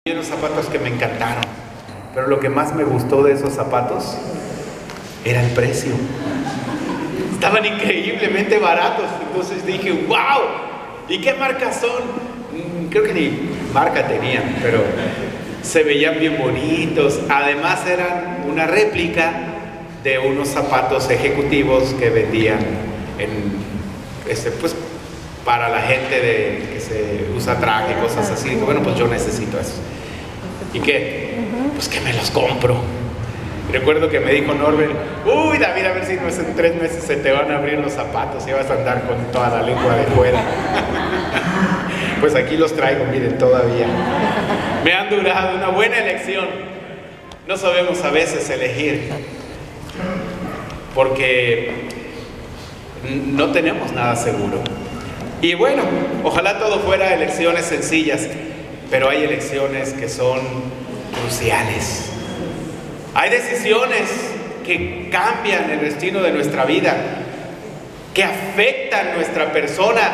Unos zapatos que me encantaron, pero lo que más me gustó de esos zapatos era el precio. Estaban increíblemente baratos, entonces dije, wow, ¿y qué marcas son? Creo que ni marca tenían, pero se veían bien bonitos. Además eran una réplica de unos zapatos ejecutivos que vendían pues para la gente que se usa traje, cosas así. Bueno, pues yo necesito eso. ¿Y qué? Pues que me los compro. Recuerdo que me dijo Norbert, uy David, a ver si no es en 3 meses se te van a abrir los zapatos y vas a andar con toda la lengua de fuera. Pues aquí los traigo, miren, todavía. Me han durado una buena elección. No sabemos a veces elegir, porque no tenemos nada seguro. Y bueno, ojalá todo fuera elecciones sencillas, pero hay elecciones que son cruciales. Hay decisiones que cambian el destino de nuestra vida, que afectan nuestra persona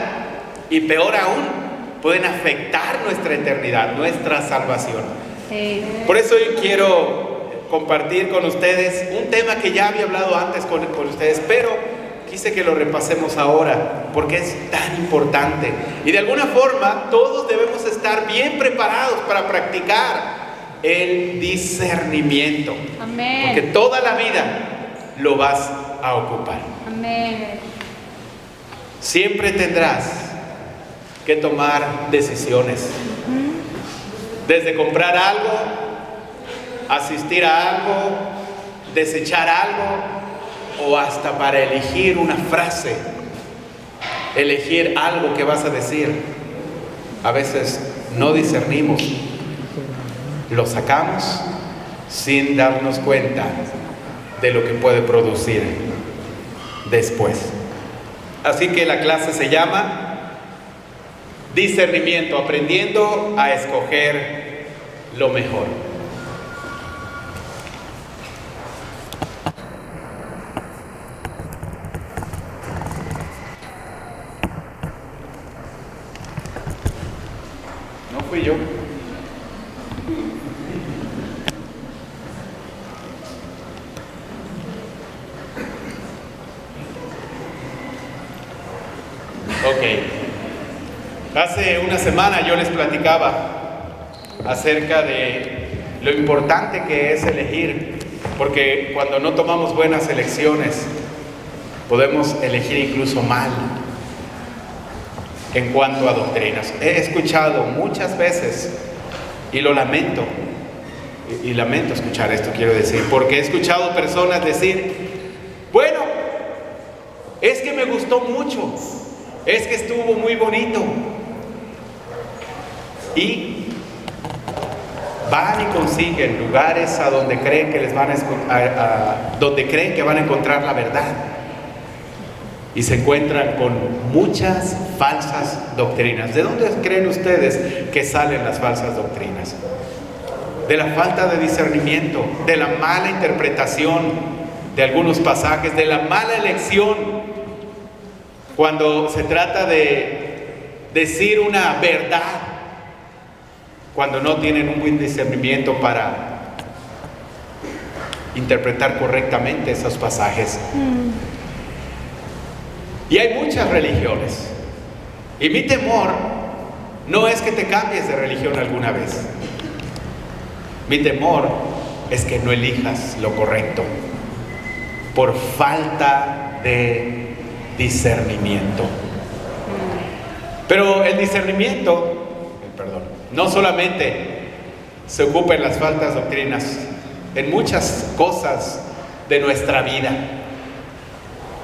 y peor aún, pueden afectar nuestra eternidad, nuestra salvación. Sí. Por eso hoy quiero compartir con ustedes un tema que ya había hablado antes con ustedes, pero quise que lo repasemos ahora, porque es tan importante. Y de alguna forma, todos debemos estar bien preparados para practicar el discernimiento. Amén. Porque toda la vida lo vas a ocupar. Amén. Siempre tendrás que tomar decisiones. Desde comprar algo, asistir a algo, desechar algo, o hasta para elegir una frase, elegir algo que vas a decir. A veces no discernimos, lo sacamos sin darnos cuenta de lo que puede producir después. Así que la clase se llama discernimiento, aprendiendo a escoger lo mejor. Fui yo. Hace una semana yo les platicaba acerca de lo importante que es elegir, porque cuando no tomamos buenas elecciones podemos elegir incluso mal. En cuanto a doctrinas, he escuchado muchas veces, y lo lamento, y lamento escuchar esto, quiero decir, porque he escuchado personas decir, bueno, es que me gustó mucho, es que estuvo muy bonito, y van y consiguen lugares a donde creen que donde creen que van a encontrar la verdad. Y se encuentran con muchas falsas doctrinas. ¿De dónde creen ustedes que salen las falsas doctrinas? De la falta de discernimiento, de la mala interpretación de algunos pasajes, de la mala elección cuando se trata de decir una verdad, cuando no tienen un buen discernimiento para interpretar correctamente esos pasajes. Y hay muchas religiones. Y mi temor no es que te cambies de religión alguna vez. Mi temor es que no elijas lo correcto por falta de discernimiento. Pero el discernimiento, no solamente se ocupa en las falsas doctrinas, en muchas cosas de nuestra vida.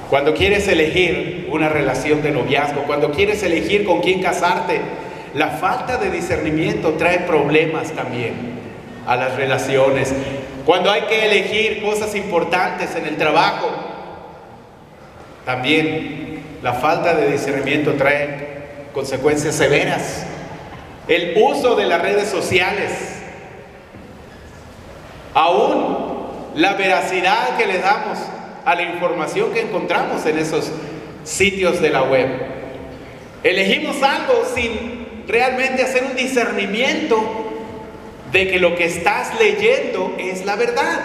Cuando quieres elegir una relación de noviazgo, cuando quieres elegir con quién casarte, la falta de discernimiento trae problemas también a las relaciones. Cuando hay que elegir cosas importantes en el trabajo, también la falta de discernimiento trae consecuencias severas. El uso de las redes sociales, aún la veracidad que le damos a la información que encontramos en esos sitios de la web. Elegimos algo sin realmente hacer un discernimiento de que lo que estás leyendo es la verdad.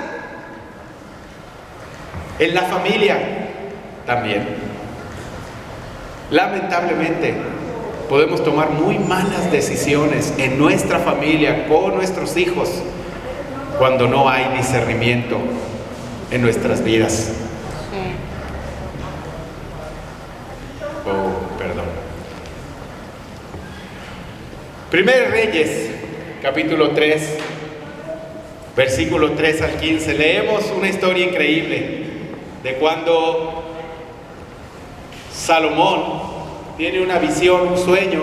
En la familia también. Lamentablemente, podemos tomar muy malas decisiones en nuestra familia, con nuestros hijos, cuando no hay discernimiento en nuestras vidas. Oh, perdón. Primero Reyes, capítulo 3, versículo 3 al 15. Leemos una historia increíble de cuando Salomón tiene una visión, un sueño,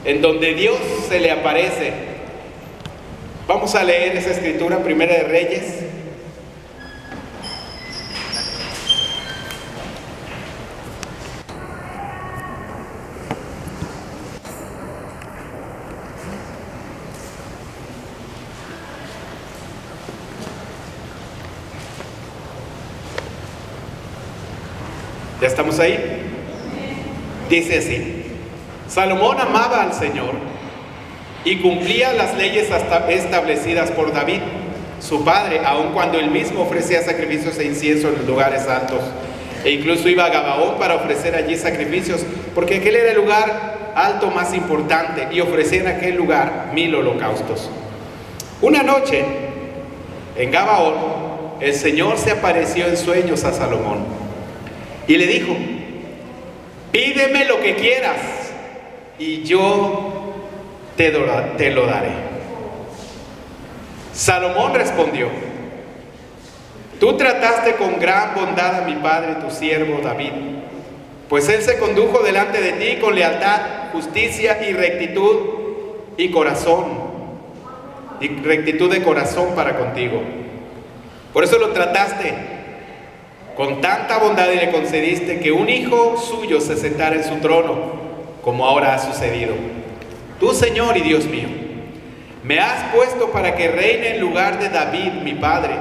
en donde Dios se le aparece. Vamos a leer esa escritura, Primera de Reyes. ¿Ya estamos ahí? Dice así: Salomón amaba al Señor y cumplía las leyes establecidas por David, su padre, aun cuando él mismo ofrecía sacrificios e incienso en los lugares altos, e incluso iba a Gabaón para ofrecer allí sacrificios, porque aquel era el lugar alto más importante, y ofrecía en aquel lugar 1000 holocaustos. Una noche, en Gabaón, el Señor se apareció en sueños a Salomón y le dijo: pídeme lo que quieras y yo te lo daré. Salomón respondió: tú trataste con gran bondad a mi padre, tu siervo David, pues él se condujo delante de ti con lealtad, justicia y rectitud de corazón para contigo. Por eso lo trataste con tanta bondad y le concediste que un hijo suyo se sentara en su trono, como ahora ha sucedido. Tú, Señor y Dios mío, me has puesto para que reine en lugar de David, mi padre,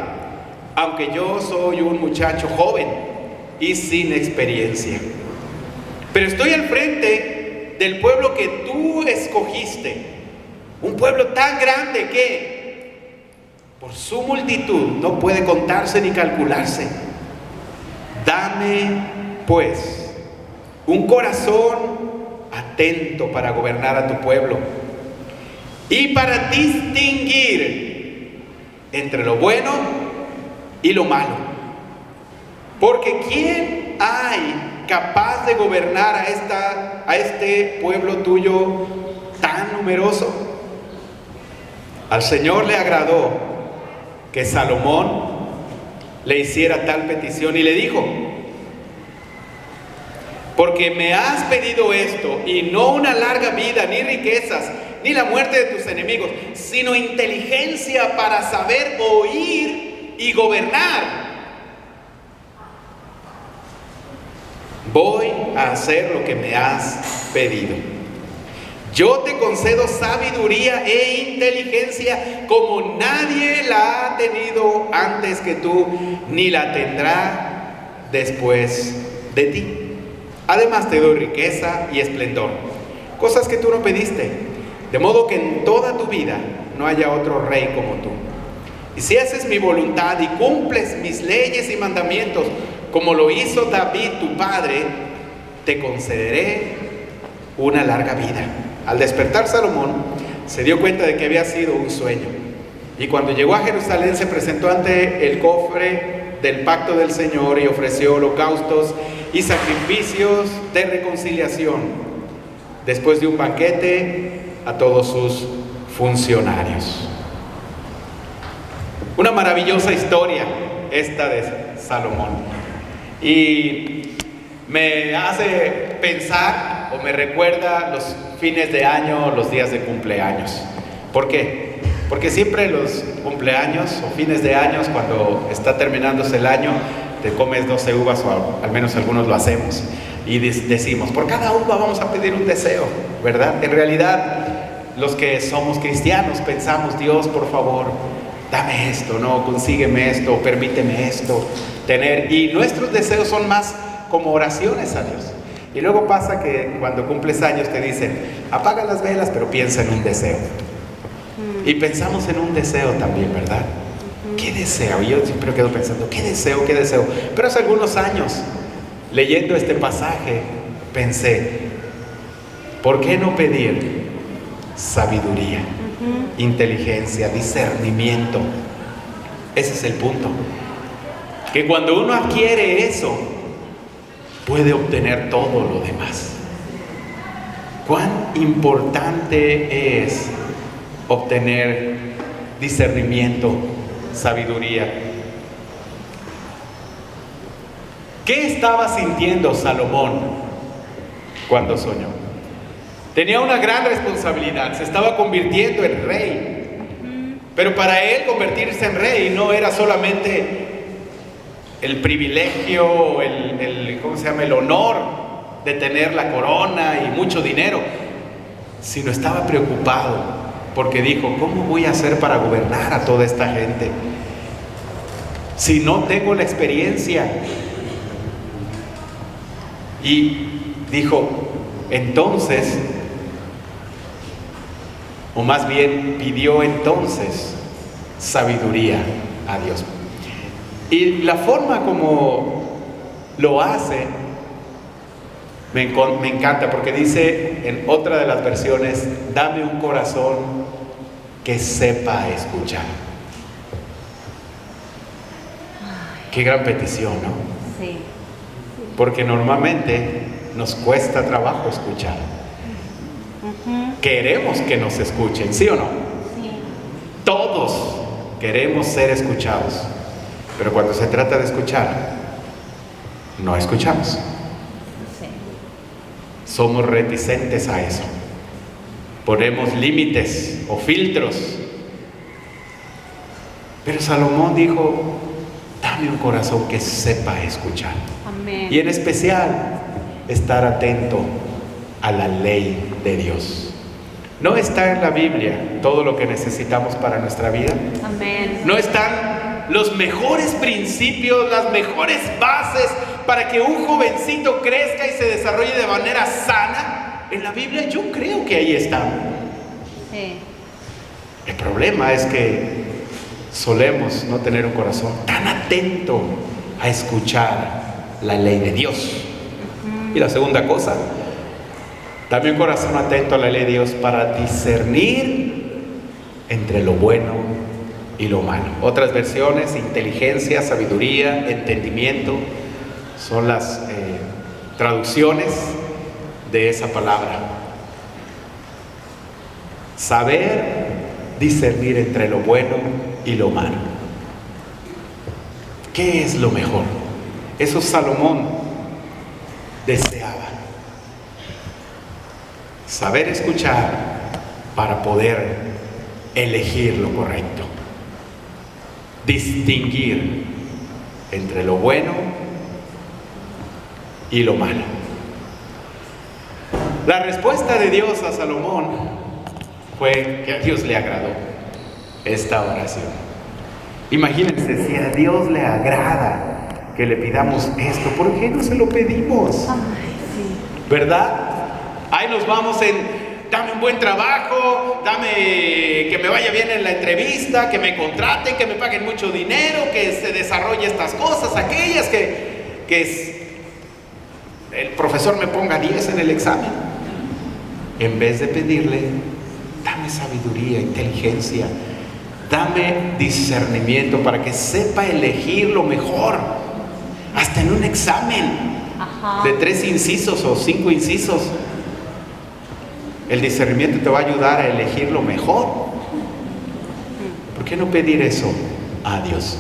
aunque yo soy un muchacho joven y sin experiencia. Pero estoy al frente del pueblo que tú escogiste, un pueblo tan grande que por su multitud no puede contarse ni calcularse. Dame, pues, un corazón atento para gobernar a tu pueblo y para distinguir entre lo bueno y lo malo. Porque ¿quién hay capaz de gobernar a este pueblo tuyo tan numeroso? Al Señor le agradó que Salomón le hiciera tal petición y le dijo: porque me has pedido esto, y no una larga vida, ni riquezas, ni la muerte de tus enemigos, sino inteligencia para saber oír y gobernar, voy a hacer lo que me has pedido. Yo te concedo sabiduría e inteligencia como nadie la ha tenido antes que tú, ni la tendrá después de ti. Además te doy riqueza y esplendor, cosas que tú no pediste, de modo que en toda tu vida no haya otro rey como tú. Y si haces mi voluntad y cumples mis leyes y mandamientos, como lo hizo David tu padre, te concederé una larga vida. Al despertar Salomón se dio cuenta de que había sido un sueño, y cuando llegó a Jerusalén se presentó ante el cofre del pacto del Señor y ofreció holocaustos y sacrificios de reconciliación, después de un banquete a todos sus funcionarios. Una maravillosa historia esta de Salomón, y me hace pensar o me recuerda los fines de año, los días de cumpleaños. ¿Por qué? Porque siempre los cumpleaños o fines de años, cuando está terminándose el año, te comes 12 uvas, o al menos algunos lo hacemos, y decimos: por cada uva vamos a pedir un deseo, ¿verdad? En realidad, los que somos cristianos pensamos: Dios, por favor, dame esto, no, consígueme esto, permíteme esto, tener. Y nuestros deseos son más como oraciones a Dios. Y luego pasa que cuando cumples años te dicen: apaga las velas, pero piensa en un deseo. Y pensamos en un deseo también, ¿verdad? ¿Qué deseo? Yo siempre quedo pensando, ¿qué deseo? ¿Qué deseo? Pero hace algunos años, leyendo este pasaje, pensé, ¿por qué no pedir sabiduría, inteligencia, discernimiento? Ese es el punto. Que cuando uno adquiere eso, puede obtener todo lo demás. ¿Cuán importante es obtener discernimiento, sabiduría? ¿Qué estaba sintiendo Salomón cuando soñó? Tenía una gran responsabilidad, se estaba convirtiendo en rey. Pero para él convertirse en rey no era solamente el privilegio, ¿cómo se llama? El honor de tener la corona y mucho dinero, sino estaba preocupado porque dijo, ¿cómo voy a hacer para gobernar a toda esta gente si no tengo la experiencia? Y dijo, entonces, o más bien pidió entonces sabiduría a Dios. Y la forma como lo hace me encanta, porque dice en otra de las versiones, dame un corazón que sepa escuchar. Qué gran petición, ¿no? Sí. Porque normalmente nos cuesta trabajo escuchar. Queremos que nos escuchen, ¿sí o no? Sí. Todos queremos ser escuchados, pero cuando se trata de escuchar, no escuchamos. Sí. Somos reticentes a eso. Ponemos límites o filtros. Pero Salomón dijo, dame un corazón que sepa escuchar. Amén. Y en especial, estar atento a la ley de Dios. ¿No está en la Biblia todo lo que necesitamos para nuestra vida? Amén. ¿No están los mejores principios, las mejores bases para que un jovencito crezca y se desarrolle de manera sana? En la Biblia yo creo que ahí están. Sí. El problema es que solemos no tener un corazón tan atento a escuchar la ley de Dios. Y la segunda cosa, dame un corazón atento a la ley de Dios para discernir entre lo bueno y lo malo. Otras versiones, inteligencia, sabiduría, entendimiento, son las traducciones de esa palabra. Saber discernir entre lo bueno y lo malo. ¿Qué es lo mejor? Eso Salomón deseaba. Saber escuchar para poder elegir lo correcto. Distinguir entre lo bueno y lo malo. La respuesta de Dios a Salomón fue que a Dios le agradó esta oración. Imagínense, si a Dios le agrada que le pidamos esto, ¿por qué no se lo pedimos? Ay, sí. ¿Verdad? Ahí nos vamos en, dame un buen trabajo, dame que me vaya bien en la entrevista, que me contraten, que me paguen mucho dinero, que se desarrolle estas cosas, aquellas, que el profesor me ponga 10 en el examen. En vez de pedirle, dame sabiduría, inteligencia, dame discernimiento para que sepa elegir lo mejor, hasta en un examen de 3 incisos o 5 incisos. El discernimiento te va a ayudar a elegir lo mejor. ¿Por qué no pedir eso a Dios?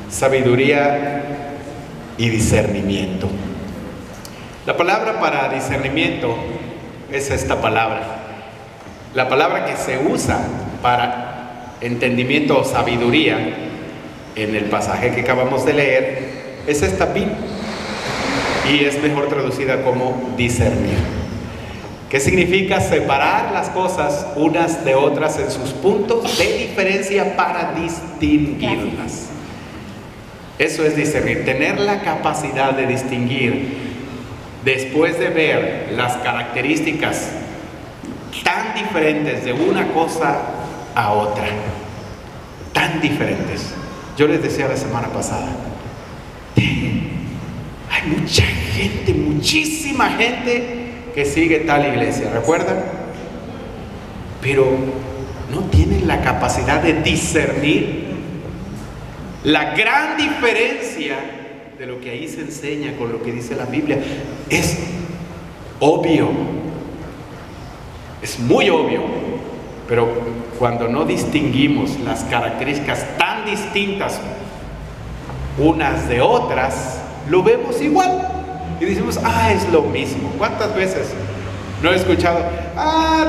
Sabiduría y discernimiento. La palabra para discernimiento es esta palabra. La palabra que se usa para entendimiento o sabiduría en el pasaje que acabamos de leer es esta pin, y es mejor traducida como discernir. ¿Qué significa? Separar las cosas unas de otras en sus puntos de diferencia para distinguirlas. Eso es discernir, tener la capacidad de distinguir después de ver las características tan diferentes de una cosa a otra. Tan diferentes. Yo les decía la semana pasada, hay mucha gente, muchísima gente que sigue tal iglesia, ¿recuerdan? Pero no tienen la capacidad de discernir la gran diferencia de lo que ahí se enseña con lo que dice la Biblia. Es obvio, es muy obvio, pero cuando no distinguimos las características tan distintas unas de otras, lo vemos igual y decimos, es lo mismo. ¿Cuántas veces no he escuchado?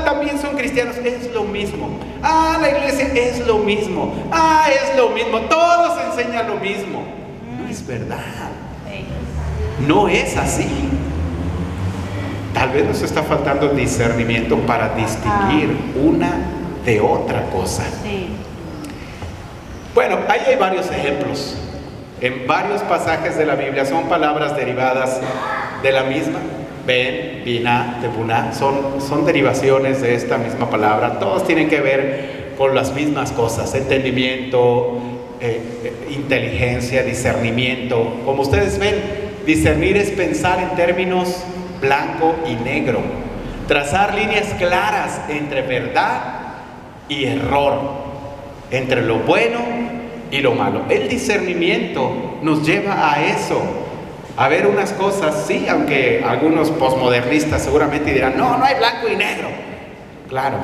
También son cristianos, es lo mismo. La iglesia es lo mismo. Es lo mismo, todos enseñan lo mismo. No es verdad. No es así. Tal vez nos está faltando el discernimiento para distinguir una de otra cosa. Sí. Bueno, ahí hay varios ejemplos. En varios pasajes de la Biblia son palabras derivadas de la misma. Ben, Binah, Tebunah, son derivaciones de esta misma palabra. Todos tienen que ver con las mismas cosas: entendimiento, inteligencia, discernimiento. Como ustedes ven, discernir es pensar en términos blanco y negro, trazar líneas claras entre verdad y error, entre lo bueno y lo malo. El discernimiento nos lleva a eso, a ver unas cosas, sí, aunque algunos posmodernistas seguramente dirán, no hay blanco y negro. Claro,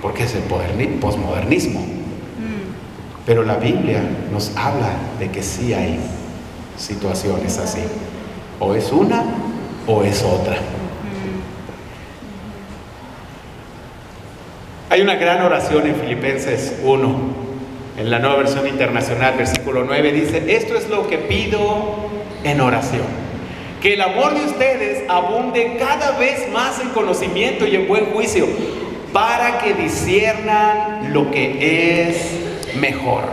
porque es el posmodernismo. Pero la Biblia nos habla de que sí hay situaciones así. O es una o es otra. Hay una gran oración en Filipenses 1, en la Nueva Versión Internacional, versículo 9, dice: esto es lo que pido en oración, que el amor de ustedes abunde cada vez más en conocimiento y en buen juicio, para que disciernan lo que es mejor.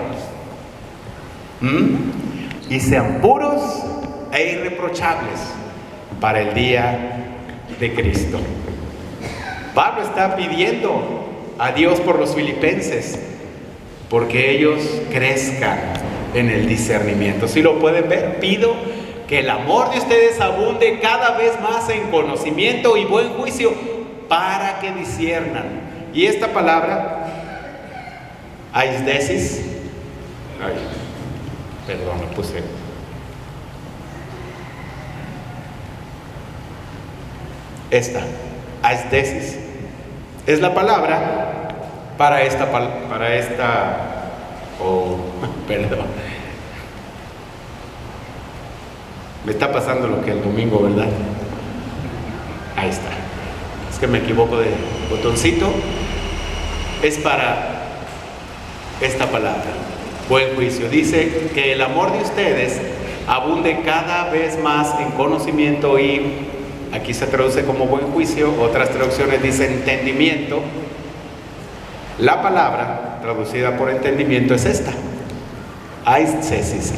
Y sean puros e irreprochables para el día de Cristo. Pablo está pidiendo a Dios por los filipenses, porque ellos crezcan en el discernimiento. Si lo pueden ver, pido que el amor de ustedes abunde cada vez más en conocimiento y buen juicio, para que disciernan. Y esta palabra, aisdesis, perdón, lo puse. Aisdesis, es la palabra perdón. Me está pasando lo que el domingo, ¿verdad? Ahí está. Es que me equivoco de botoncito. Es para esta palabra, buen juicio. Dice que el amor de ustedes abunde cada vez más en conocimiento y, aquí se traduce como buen juicio, otras traducciones dicen entendimiento. La palabra traducida por entendimiento es esta, aisdesis,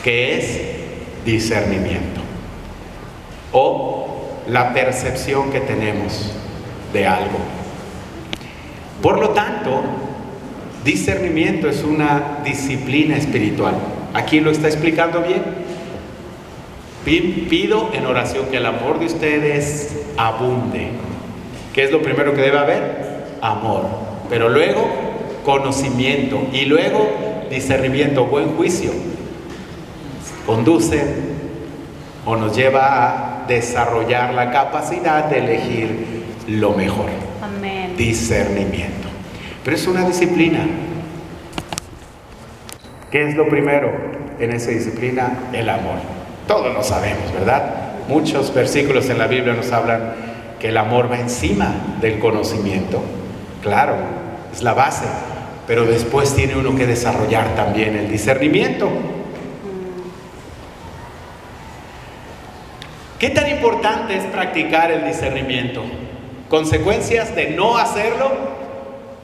que es discernimiento, o la percepción que tenemos de algo. Por lo tanto, discernimiento es una disciplina espiritual. Aquí lo está explicando bien. Pido en oración que el amor de ustedes abunde. ¿Qué es lo primero que debe haber? Amor. Pero luego conocimiento y luego discernimiento, buen juicio. Conduce o nos lleva a desarrollar la capacidad de elegir lo mejor. Amén. Discernimiento. Pero es una disciplina. ¿Qué es lo primero en esa disciplina? El amor. Todos lo sabemos, ¿verdad? Muchos versículos en la Biblia nos hablan que el amor va encima del conocimiento. Claro, es la base, pero después tiene uno que desarrollar también el discernimiento. ¿Qué tan importante es practicar el discernimiento? Consecuencias de no hacerlo,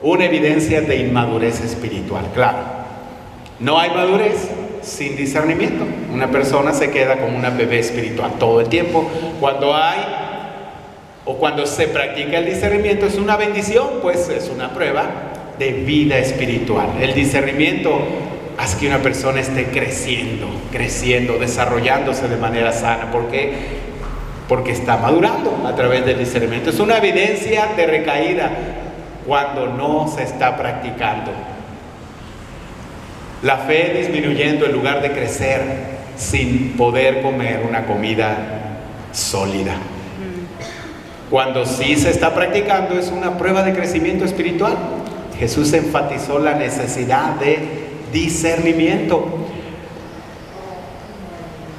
una evidencia de inmadurez espiritual. Claro, no hay madurez sin discernimiento. Una persona se queda como una bebé espiritual todo el tiempo. Cuando hay o cuando se practica el discernimiento es una bendición, pues es una prueba de vida espiritual. El discernimiento hace que una persona esté creciendo, desarrollándose de manera sana. ¿Por qué? Porque está madurando a través del discernimiento. Es una evidencia de recaída cuando no se está practicando. La fe disminuyendo en lugar de crecer sin poder comer una comida sólida. Cuando sí se está practicando es una prueba de crecimiento espiritual. Jesús enfatizó la necesidad de discernimiento.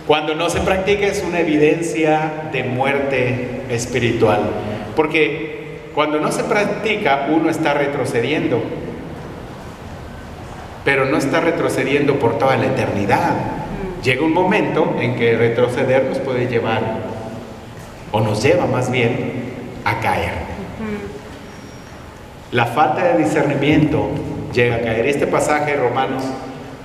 Cuando no se practica es una evidencia de muerte espiritual. Porque cuando no se practica uno está retrocediendo. Pero no está retrocediendo por toda la eternidad. Llega un momento en que retroceder nos puede llevar, o nos lleva más bien, a caer. La falta de discernimiento llega a caer. Este pasaje, Romanos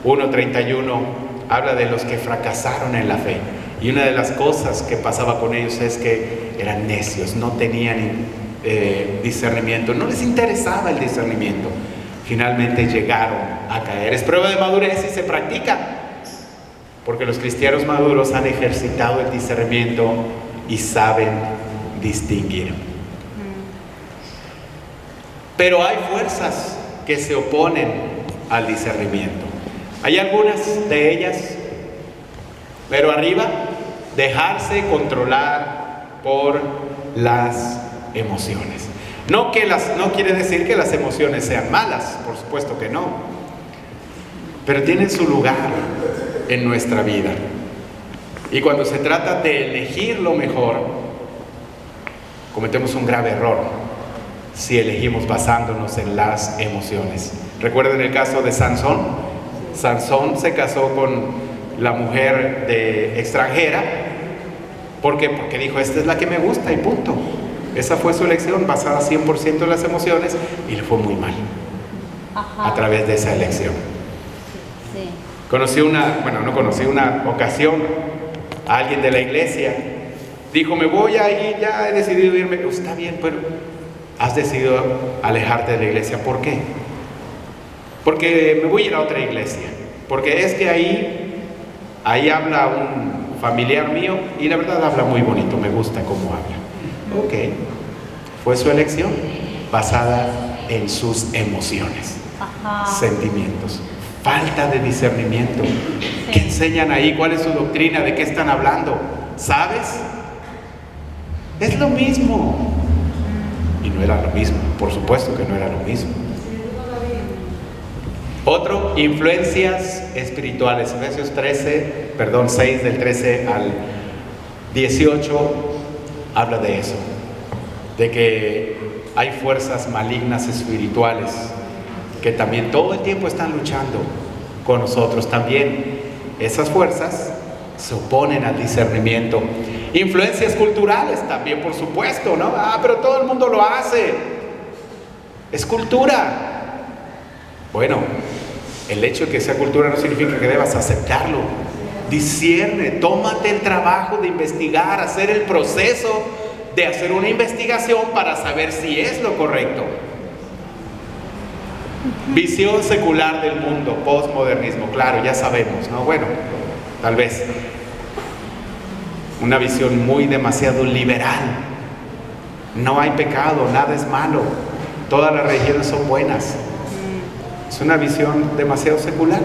1:31, habla de los que fracasaron en la fe. Y una de las cosas que pasaba con ellos es que eran necios, no tenían discernimiento, no les interesaba el discernimiento. Finalmente llegaron a caer. Es prueba de madurez y se practica, porque los cristianos maduros han ejercitado el discernimiento y saben distinguir. Pero hay fuerzas que se oponen al discernimiento. Hay algunas de ellas, pero arriba, dejarse controlar por las emociones. No quiere decir que las emociones sean malas, por supuesto que no, pero tienen su lugar en nuestra vida. Y cuando se trata de elegir lo mejor, cometemos un grave error si elegimos basándonos en las emociones. Recuerden el caso de Sansón. Sansón se casó con la mujer extranjera. ¿Por qué? Porque dijo, esta es la que me gusta y punto. Esa fue su elección, basada 100% en las emociones, y le fue muy mal a través de esa elección. Sí. Conocí una ocasión a alguien de la iglesia. Dijo, me voy a ir, ya he decidido irme. Está bien, pero has decidido alejarte de la iglesia. ¿Por qué? Porque me voy a ir a otra iglesia. Porque es que ahí habla un familiar mío y la verdad habla muy bonito, me gusta cómo habla. Ok, fue su elección basada en sus emociones, sentimientos. Falta de discernimiento. ¿Qué enseñan ahí? ¿Cuál es su doctrina? ¿De qué están hablando? ¿Sabes? Es lo mismo. Y no era lo mismo, por supuesto que no era lo mismo. Otro, influencias espirituales. Efesios 6 del 13 al 18 habla de eso, de que hay fuerzas malignas espirituales que también todo el tiempo están luchando con nosotros. También esas fuerzas se oponen al discernimiento. Influencias culturales también, por supuesto, ¿no? Pero todo el mundo lo hace. Es cultura. Bueno, el hecho de que sea cultura no significa que debas aceptarlo. Discierne, tómate el trabajo de investigar, hacer el proceso de hacer una investigación para saber si es lo correcto. Visión secular del mundo, postmodernismo, claro, ya sabemos, ¿no? Bueno, tal vez una visión demasiado liberal. No hay pecado, nada es malo, todas las religiones son buenas. Es una visión demasiado secular.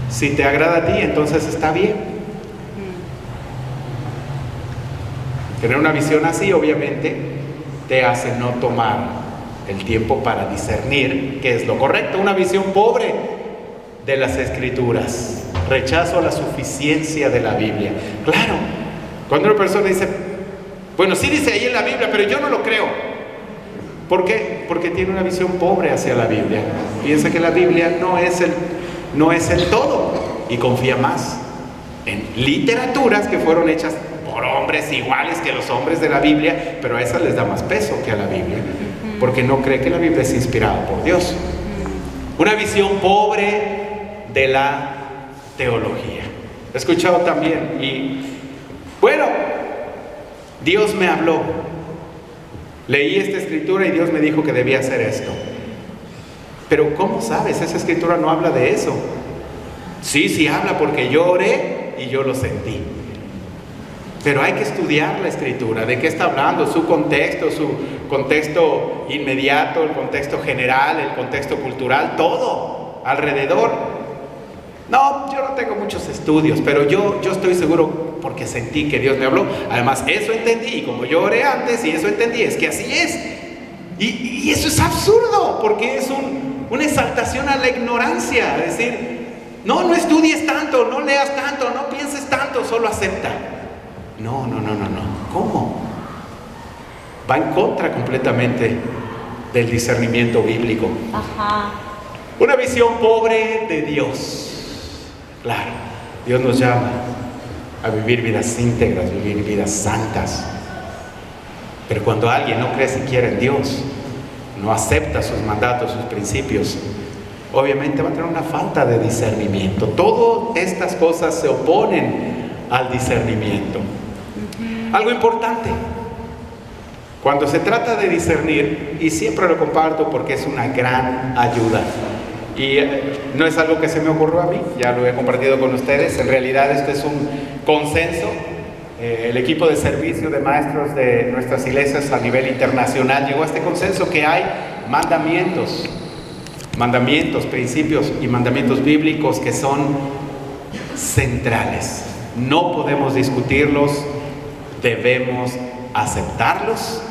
Si te agrada a ti, entonces está bien. Tener una visión así, obviamente, te hace no tomar el tiempo para discernir qué es lo correcto. Una visión pobre de las Escrituras. Rechazo a la suficiencia de la Biblia. Claro, cuando una persona dice, bueno, sí dice ahí en la Biblia, pero yo no lo creo. ¿Por qué? Porque tiene una visión pobre hacia la Biblia. Piensa que la Biblia no es el todo y confía más en literaturas que fueron hechas por hombres iguales que los hombres de la Biblia, pero a esas les da más peso que a la Biblia, porque no cree que la Biblia es inspirada por Dios. Una visión pobre de la teología. He escuchado también, y bueno, Dios me habló, Leí esta escritura y Dios me dijo que debía hacer esto. Pero ¿cómo sabes? Esa escritura no habla de eso. Sí habla porque yo oré y yo lo sentí. Pero hay que estudiar la escritura, de qué está hablando, su contexto inmediato, el contexto general, el contexto cultural, todo alrededor. No, yo no tengo muchos estudios, pero yo estoy seguro porque sentí que Dios me habló. Además, eso entendí, y como yo oré antes y eso entendí, es que así es. Y eso es absurdo, porque es una exaltación a la ignorancia. Es decir, no estudies tanto, no leas tanto, no pienses tanto, solo acepta. No. ¿Cómo? Va en contra completamente del discernimiento bíblico. Ajá. Una visión pobre de Dios. Claro, Dios nos llama a vivir vidas íntegras, vivir vidas santas. Pero cuando alguien no cree siquiera en Dios, no acepta sus mandatos, sus principios, obviamente va a tener una falta de discernimiento. Todas estas cosas se oponen al discernimiento. Algo importante, cuando se trata de discernir, y siempre lo comparto porque es una gran ayuda, y no es algo que se me ocurrió a mí, ya lo he compartido con ustedes, en realidad esto es un consenso. El equipo de servicio de maestros de nuestras iglesias a nivel internacional llegó a este consenso que hay mandamientos, principios y mandamientos bíblicos que son centrales. No podemos discutirlos, debemos aceptarlos,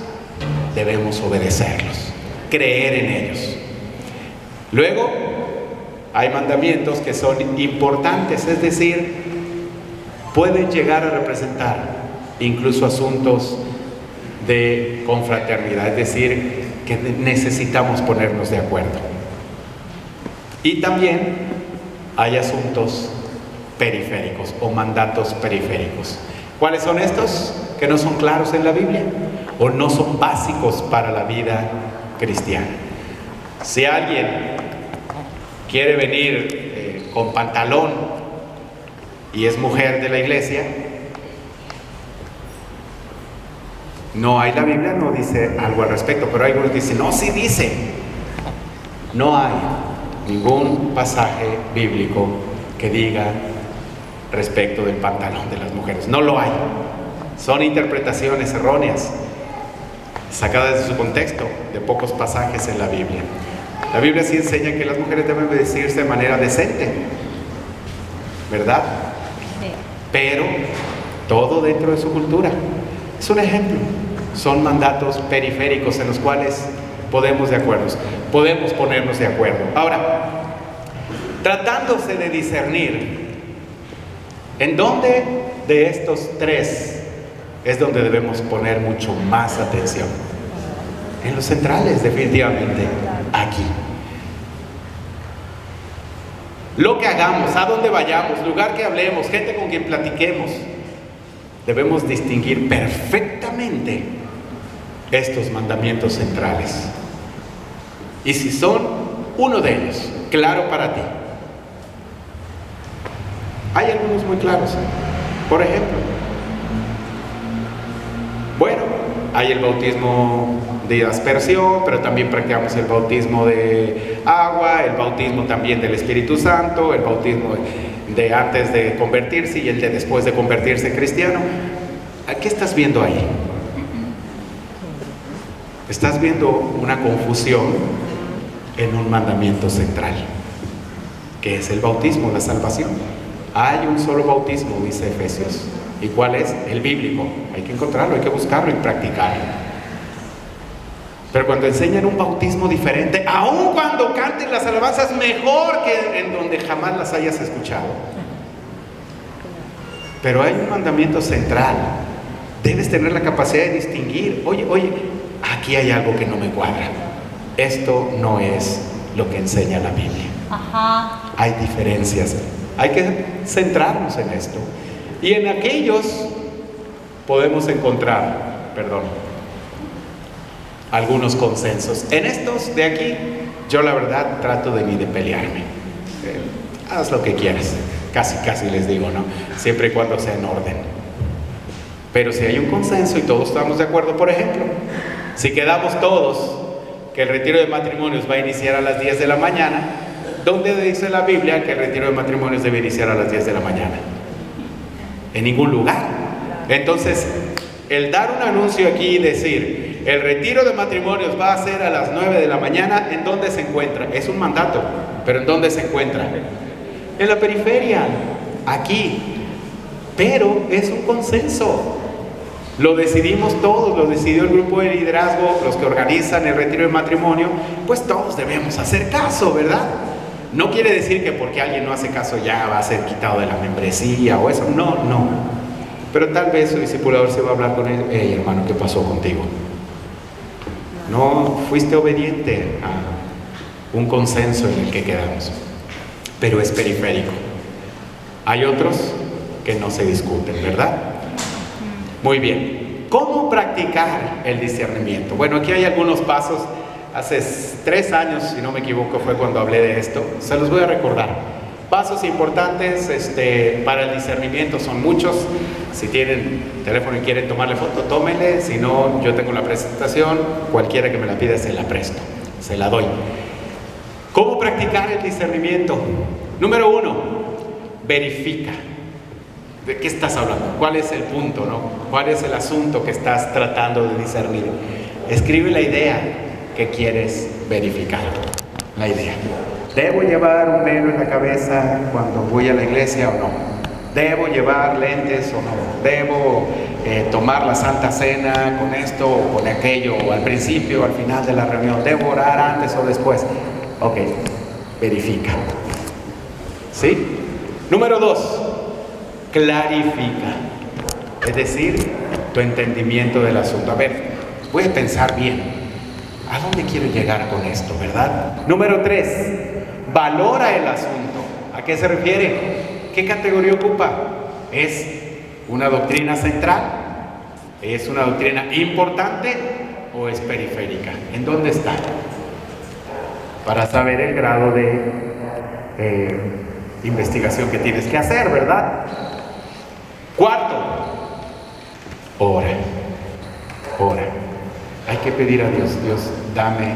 debemos obedecerlos, creer en ellos. Luego, hay mandamientos que son importantes, es decir, pueden llegar a representar incluso asuntos de confraternidad, es decir, que necesitamos ponernos de acuerdo. Y también hay asuntos periféricos o mandatos periféricos. ¿Cuáles son estos? Que no son claros en la Biblia o no son básicos para la vida cristiana. Si alguien quiere venir con pantalón y es mujer de la iglesia, no hay, la Biblia no dice algo al respecto, pero algunos dicen, no, sí dice. No hay ningún pasaje bíblico que diga respecto del pantalón de las mujeres. No lo hay. Son interpretaciones erróneas, sacadas de su contexto, de pocos pasajes en la Biblia. La Biblia sí enseña que las mujeres deben vestirse de manera decente, ¿verdad? Sí. Pero todo dentro de su cultura. Es un ejemplo. Son mandatos periféricos en los cuales podemos ponernos de acuerdo. Ahora, tratándose de discernir, ¿en dónde de estos tres es donde debemos poner mucho más atención? En los centrales, definitivamente, aquí. Lo que hagamos, a donde vayamos, lugar que hablemos, gente con quien platiquemos, debemos distinguir perfectamente estos mandamientos centrales. Y si son uno de ellos, claro para ti. Hay algunos muy claros. Por ejemplo, bueno, hay el bautismo de aspersión, pero también practicamos el bautismo de agua, el bautismo también del Espíritu Santo, el bautismo de antes de convertirse y el de después de convertirse en cristiano. ¿Qué estás viendo ahí? Estás viendo una confusión en un mandamiento central, que es el bautismo, la salvación. Hay un solo bautismo, dice Efesios. ¿Y cuál es? El bíblico. Hay que encontrarlo, hay que buscarlo y practicarlo. Pero cuando enseñan un bautismo diferente, aun cuando canten las alabanzas mejor que en donde jamás las hayas escuchado, pero hay un mandamiento central. Debes tener la capacidad de distinguir, oye, aquí hay algo que no me cuadra. Esto no es lo que enseña la Biblia. Ajá. Hay diferencias. Hay que centrarnos en esto. Y en aquellos podemos encontrar, algunos consensos. En estos de aquí, yo la verdad trato de ni de pelearme. Haz lo que quieras. Casi les digo, ¿no? Siempre y cuando sea en orden. Pero si hay un consenso y todos estamos de acuerdo, por ejemplo, Si quedamos todos que el retiro de matrimonios va a iniciar a las 10 de la mañana, ¿dónde dice la Biblia que el retiro de matrimonios debe iniciar a las 10 de la mañana? En ningún lugar. Entonces, el dar un anuncio aquí y decir, el retiro de matrimonios va a ser a las 9 de la mañana, ¿en dónde se encuentra? Es un mandato, pero ¿en dónde se encuentra? En la periferia, aquí. Pero es un consenso. Lo decidimos todos, lo decidió el grupo de liderazgo, los que organizan el retiro de matrimonio, pues todos debemos hacer caso, ¿verdad? No quiere decir que porque alguien no hace caso ya va a ser quitado de la membresía o eso, no. Pero tal vez su discipulador se va a hablar con él, hey hermano, ¿qué pasó contigo? No fuiste obediente a un consenso en el que quedamos, pero es periférico. Hay otros que no se discuten, ¿verdad? Muy bien. ¿Cómo practicar el discernimiento? Bueno, aquí hay algunos pasos. Hace 3 años, si no me equivoco, fue cuando hablé de esto. Se los voy a recordar. Pasos importantes para el discernimiento son muchos. Si tienen teléfono y quieren tomarle foto, tómenle. Si no, yo tengo la presentación. Cualquiera que me la pida se la presto, se la doy. ¿Cómo practicar el discernimiento? Número 1, verifica. ¿De qué estás hablando? ¿Cuál es el punto, no? ¿Cuál es el asunto que estás tratando de discernir? Escribe la idea que quieres verificar. La idea. ¿Debo llevar un velo en la cabeza cuando voy a la iglesia o no? ¿Debo llevar lentes o no? ¿Debo tomar la Santa Cena con esto o con aquello? ¿O al principio o al final de la reunión? ¿Debo orar antes o después? Ok, verifica. ¿Sí? Número 2. Clarifica, es decir, tu entendimiento del asunto. A ver, voy a pensar bien, ¿a dónde quiero llegar con esto, verdad? Número 3, valora el asunto. ¿A qué se refiere? ¿Qué categoría ocupa? ¿Es una doctrina central? ¿Es una doctrina importante o es periférica? ¿En dónde está? Para saber el grado de investigación que tienes que hacer, ¿verdad? 4, ora. Hay que pedir a Dios, Dios, dame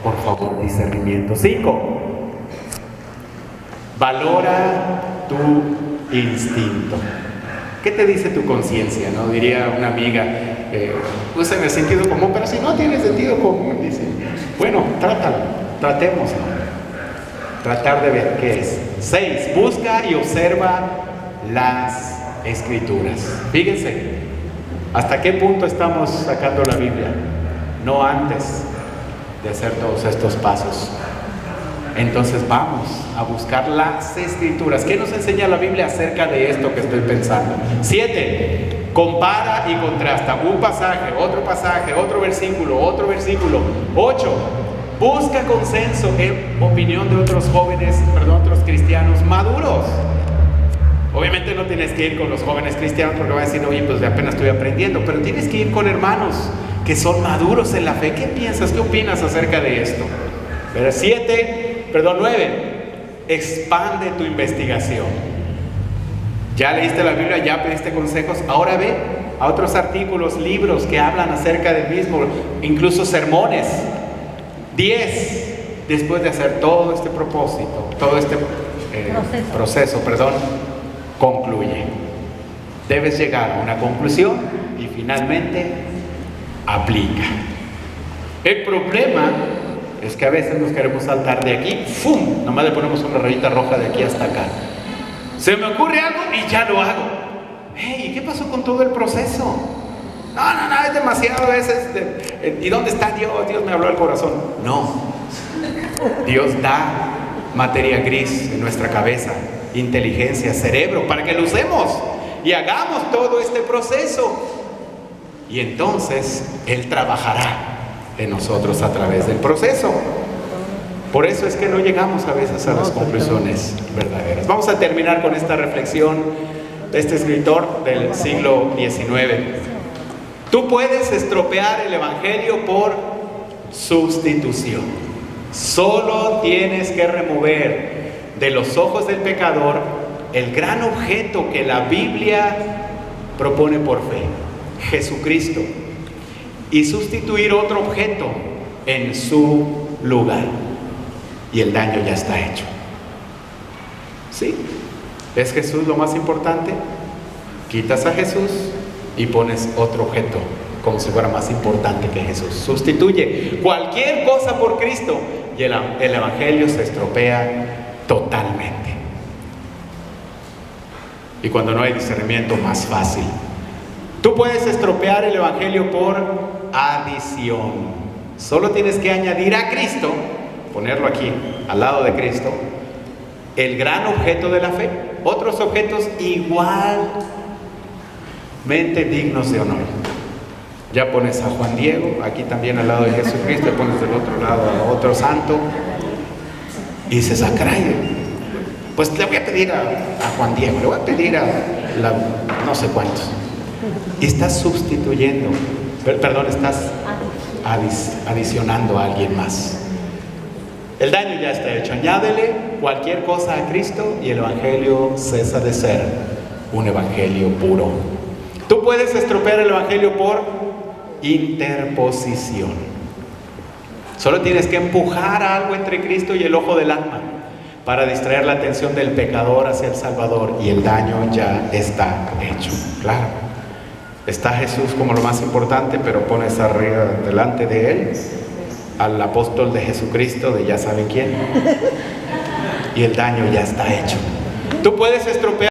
por favor discernimiento. 5, valora tu instinto. ¿Qué te dice tu conciencia? ¿No? Diría una amiga, usa el sentido común, pero si no tiene sentido común, dice, bueno, tratémoslo. Tratar de ver qué es. 6, busca y observa las Escrituras. Fíjense, ¿hasta qué punto estamos sacando la Biblia? No antes de hacer todos estos pasos. Entonces vamos a buscar las Escrituras. ¿Qué nos enseña la Biblia acerca de esto que estoy pensando? 7, compara y contrasta. Un pasaje, otro versículo, otro versículo. 8, busca consenso en opinión de otros otros cristianos maduros. Obviamente no tienes que ir con los jóvenes cristianos porque van a decir, oye, pues apenas estoy aprendiendo, pero tienes que ir con hermanos que son maduros en la fe. ¿Qué piensas? ¿Qué opinas acerca de esto? Pero 9, expande tu investigación. Ya leíste la Biblia, ya pediste consejos, ahora ve a otros artículos, libros que hablan acerca del mismo, incluso sermones. 10, después de hacer todo este propósito, todo este proceso, concluye. Debes llegar a una conclusión y finalmente aplica. El problema es que a veces nos queremos saltar de aquí, ¡fum! Nomás le ponemos una rayita roja de aquí hasta acá. Se me ocurre algo y ya lo hago. Hey, ¿qué pasó con todo el proceso? No, es demasiado a veces. ¿Y dónde está Dios? Dios me habló al corazón. No. Dios da materia gris en nuestra cabeza, inteligencia, cerebro, para que lo usemos y hagamos todo este proceso. Y entonces Él trabajará en nosotros a través del proceso. Por eso es que no llegamos a veces a las conclusiones verdaderas. Vamos a terminar con esta reflexión de este escritor del siglo XIX. Tú puedes estropear el evangelio por sustitución. Solo tienes que remover de los ojos del pecador el gran objeto que la Biblia propone por fe, Jesucristo. y sustituir otro objeto en su lugar. Y el daño ya está hecho. ¿Sí? ¿Es Jesús lo más importante? Quitas a Jesús y pones otro objeto como si fuera más importante que Jesús. Sustituye cualquier cosa por Cristo y el evangelio se estropea totalmente. Y cuando no hay discernimiento, más fácil. Tú puedes estropear el evangelio por adición. Solo tienes que añadir a Cristo, ponerlo aquí, al lado de Cristo, el gran objeto de la fe. Otros objetos igualmente dignos de honor. Ya pones a Juan Diego, aquí también al lado de Jesucristo, y pones del otro lado a otro santo. Y dices, ah, caray, pues le voy a pedir a Juan Diego, le voy a pedir a no sé cuántos. Y estás sustituyendo, estás adicionando a alguien más. El daño ya está hecho. Añádele cualquier cosa a Cristo y el evangelio cesa de ser un evangelio puro. Tú puedes estropear el evangelio por interposición. Solo tienes que empujar algo entre Cristo y el ojo del alma para distraer la atención del pecador hacia el Salvador, y el daño ya está hecho. Claro, está Jesús como lo más importante, pero pones arriba, delante de él, al apóstol de Jesucristo, de ya saben quién, y el daño ya está hecho. Tú puedes estropear